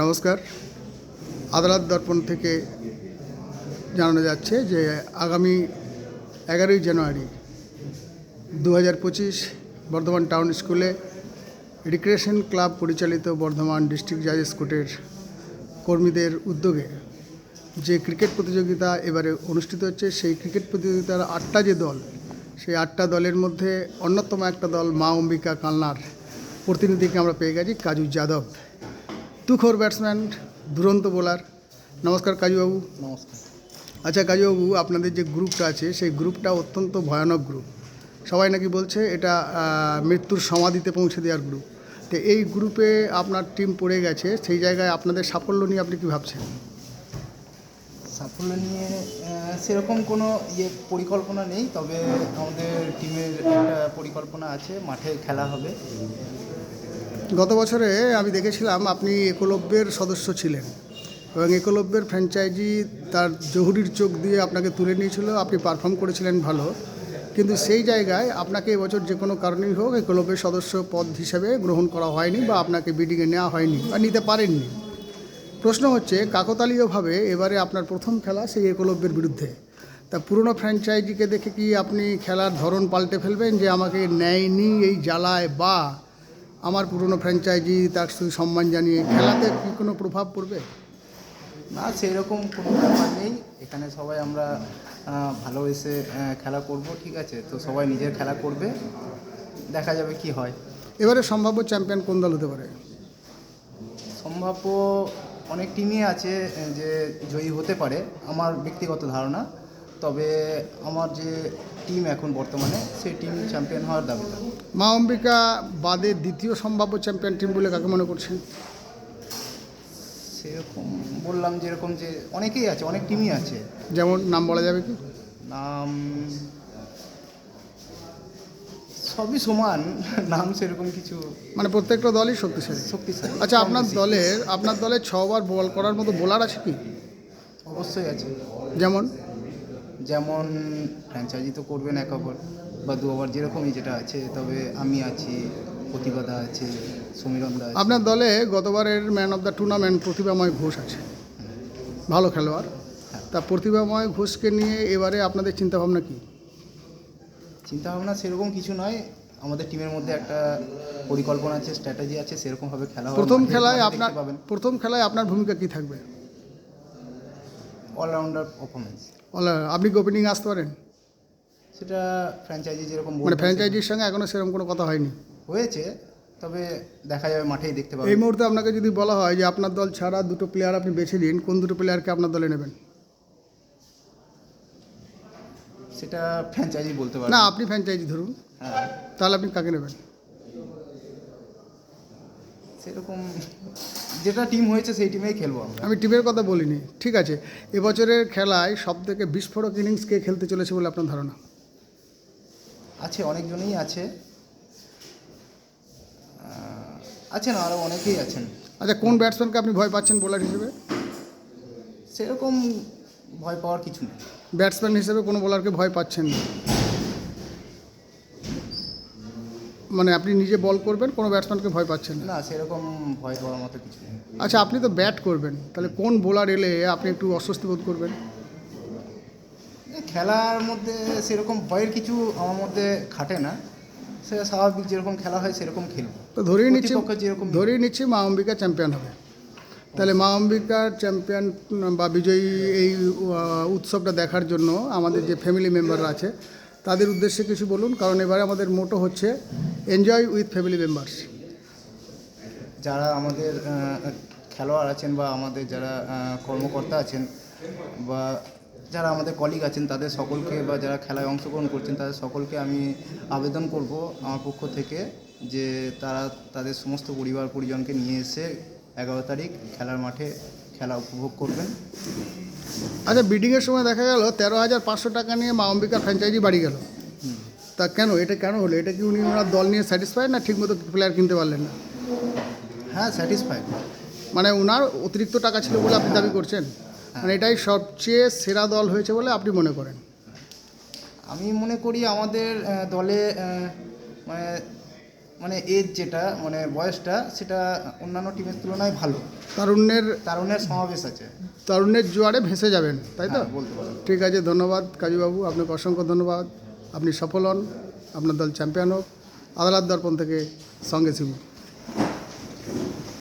নমস্কার। আদালত দর্পণ থেকে জানানো যাচ্ছে যে আগামী 11ই জানুয়ারি 2025 বর্ধমান টাউন স্কুলে রিক্রিয়েশন ক্লাব পরিচালিত বর্ধমান ডিস্ট্রিক্ট জাজেস কোর্টের কর্মীদের উদ্যোগে যে ক্রিকেট প্রতিযোগিতা এবারে অনুষ্ঠিত হচ্ছে, সেই ক্রিকেট প্রতিযোগিতার 8টা যে দল, সেই 8টা দলের মধ্যে অন্যতম একটা দল মা অম্বিকা কালনার প্রতিনিধিকে আমরা পেয়ে গেছি, কাজু যাদব, তুখোর ব্যাটসম্যান, দুরন্ত বোলার। নমস্কার কাজুবাবু। নমস্কার। আচ্ছা কাজুবাবু, আপনাদের যে গ্রুপটা আছে সেই গ্রুপটা অত্যন্ত ভয়ানক গ্রুপ। সবাই নাকি বলছে এটা মৃত্যুর সমাধিতে পৌঁছে দেওয়ার গ্রুপ। তো এই গ্রুপে আপনার টিম পড়ে গেছে, সেই জায়গায় আপনাদের সাফল্য নিয়ে আপনি কী ভাবছেন? সাফল্য নিয়ে সেরকম কোনো পরিকল্পনা নেই, তবে আমাদের টিমের একটা পরিকল্পনা আছে, মাঠে খেলা হবে। গত বছরে আমি দেখেছিলাম আপনি একলব্যের সদস্য ছিলেন এবং একলব্যের ফ্র্যাঞ্চাইজি তার জহুরির চোখ দিয়ে আপনাকে তুলে নিয়েছিল, আপনি পারফর্ম করেছিলেন ভালো, কিন্তু সেই জায়গায় আপনাকে এবছর যে কোনো কারণেই হোক একলব্যের সদস্য পদ হিসেবে গ্রহণ করা হয়নি বা আপনাকে বিডিংয়ে নেওয়া হয়নি বা নিতে পারেননি। প্রশ্ন হচ্ছে, কাকতালীয়ভাবে এবারে আপনার প্রথম খেলা সেই একলব্যের বিরুদ্ধে। তা পুরনো ফ্র্যাঞ্চাইজিকে দেখে কি আপনি খেলার ধরন পাল্টে ফেলবেন যে আমাকে নেয়নি এই জ্বালায়, বা আমার পুরনো ফ্র্যাঞ্চাইজি তার সম্মান জানিয়ে খেলাতে কি কোনো প্রভাব পড়বে? না, সেরকম কোনো ব্যাপার নেই। এখানে সবাই আমরা ভালোবেসে খেলা করব, ঠিক আছে? তো সবাই নিজের খেলা করবে, দেখা যাবে কি হয়। এবারে সম্ভাব্য চ্যাম্পিয়ন কোন দল হতে পারে? সম্ভাব্য অনেক টিমই আছে যে জয়ী হতে পারে, আমার ব্যক্তিগত ধারণা। তবে আমার যে টিম এখন বর্তমানে, সেই টিম চ্যাম্পিয়ন হওয়ার দাবিদার। মা অম্বিকা বাদে দ্বিতীয় সম্ভাব্য চ্যাম্পিয়ন টিম বলে কাকে মনে করছেন? সেরকম বললাম যেরকম যে অনেকেই আছে, অনেক টিমই আছে। যেমন নাম বলা যাবে কি? নাম সবই সমান, নাম সেরকম কিছু, মানে প্রত্যেকটা দলই শক্তিশালী। শক্তিশালী। আচ্ছা, আপনার দলে 6 ওভার বল করার মতো বোলার আছে কি? অবশ্যই আছে। যেমন যেমন ফ্র্যাঞ্চাইজি তো করবেন 1 ওভার বা 2 ওভার, যেরকমই যেটা আছে। তবে আমি আছি, প্রতিভাদা আছে, সমীরন্দা আছে। আপনার দলে গতবারের man of the tournament Pratibhamoy Ghosh আছে, ভালো খেলোয়াড়। তা প্রতিভাময় ঘোষকে নিয়ে এবারে আপনাদের চিন্তাভাবনা কি? চিন্তাভাবনা সেরকম কিছু নয়, আমাদের টিমের মধ্যে একটা পরিকল্পনা আছে, স্ট্র্যাটেজি আছে, সেরকমভাবে খেলা হবে। প্রথম খেলায় আপনার ভূমিকা কি থাকবে? Allrounder performance. আপনি কি ওপেনিং আসতে পারেন? সেটা ফ্র্যাঞ্চাইজি যেরকম মানে ফ্র্যাঞ্চাইজির সঙ্গে এখনও সেরকম কোনো কথা হয়নি? হয়েছে, তবে দেখা যাবে, মাঠেই দেখতে পাবেন। এই মুহূর্তে আপনাকে যদি বলা হয় যে আপনার দল ছাড়া 2টো প্লেয়ার আপনি বেছে দিন, কোন 2টো প্লেয়ারকে আপনার দলে নেবেন? সেটা ফ্র্যাঞ্চাইজি বলতে পারবে না, আপনি ফ্র্যাঞ্চাইজি ধরুন। হ্যাঁ, তাহলে আপনি কাকে নেবেন? সেরকম যেটা টিম হয়েছে সেই টিমেই খেলবো আমরা। আমি টিমের কথা বলিনি, ঠিক আছে। এবছরের খেলায় সবথেকে বিস্ফোরক ইনিংস কে খেলতে চলেছে বলে আপনার ধারণা? আছে, অনেকজনই আছে, আছেন আরও অনেকেই আছেন। আচ্ছা, কোন ব্যাটসম্যানকে আপনি ভয় পাচ্ছেন বোলার হিসেবে? সেরকম ভয় পাওয়ার কিছু নেই। ব্যাটসম্যান হিসেবে কোনো বোলারকে ভয় পাচ্ছেন না? মানে আপনি নিজে বল করবেন, কোনো ব্যাটসম্যানকে ভয় পাচ্ছেন না? না, সেরকম ভয় পাওয়ার মতো কিছু নেই। আচ্ছা, আপনি তো ব্যাট করবেন, তাহলে কোন বোলার এলে আপনি একটু অস্বস্তি বোধ করবেন? খেলার মধ্যে সেরকম ভয়ের কিছু আমার মধ্যে খাটে না, সেটা স্বাভাবিক, যেরকম খেলা হয় সেরকম খেলবো। তো যেরকম ধরেই নিচ্ছি মা অম্বিকা চ্যাম্পিয়ন হবে। তাহলে মা অম্বিকার চ্যাম্পিয়ন বা বিজয়ী এই উৎসবটা দেখার জন্য আমাদের যে ফ্যামিলি মেম্বাররা আছে তাদের উদ্দেশ্যে কিছু বলুন, কারণ এবারে আমাদের মোটো হচ্ছে এনজয় উইথ ফ্যামিলি মেম্বার্স। যারা আমাদের খেলোয়াড় আছেন বা আমাদের যারা কর্মকর্তা আছেন বা যারা আমাদের কলিগ আছেন, তাদের সকলকে, বা যারা খেলায় অংশগ্রহণ করছেন তাদের সকলকে আমি আবেদন করব আমার পক্ষ থেকে যে তারা তাদের সমস্ত পরিবার পরিজনকে নিয়ে এসে 11 তারিখ খেলার মাঠে খেলা উপভোগ করবেন। আচ্ছা, বিডিংয়ের সময় দেখা গেল 13,500 টাকা নিয়ে মা অম্বিকা ফ্র্যাঞ্চাইজি বাড়ি গেল। তা কেন, এটা কেন হলো? এটা কি ওনার দল নিয়ে স্যাটিসফাইড, না ঠিকমতো প্লেয়ার কিনতে পারলেন না? হ্যাঁ, স্যাটিসফাইড। মানে ওনার অতিরিক্ত টাকা ছিল বলে আপনি দাবি করছেন? মানে এটাই সবচেয়ে সেরা দল হয়েছে বলে আপনি মনে করেন? আমি মনে করি আমাদের দলে মানে মানে এজ যেটা মানে বয়সটা সেটা অন্যান্য টিমের তুলনায় ভালো। তারুণ্যের সমাবেশ আছে। তরুণের জোয়ারে ভেসে যাবেন, তাই তো? হ্যাঁ, বলতে পারেন। ঠিক আছে, ধন্যবাদ কাজীবাবু, আপনাকে অসংখ্য ধন্যবাদ। আপনি সফল হন, আপনার দল চ্যাম্পিয়ন হোক। আদালত দর্পণ থেকে সঙ্গে শিবু।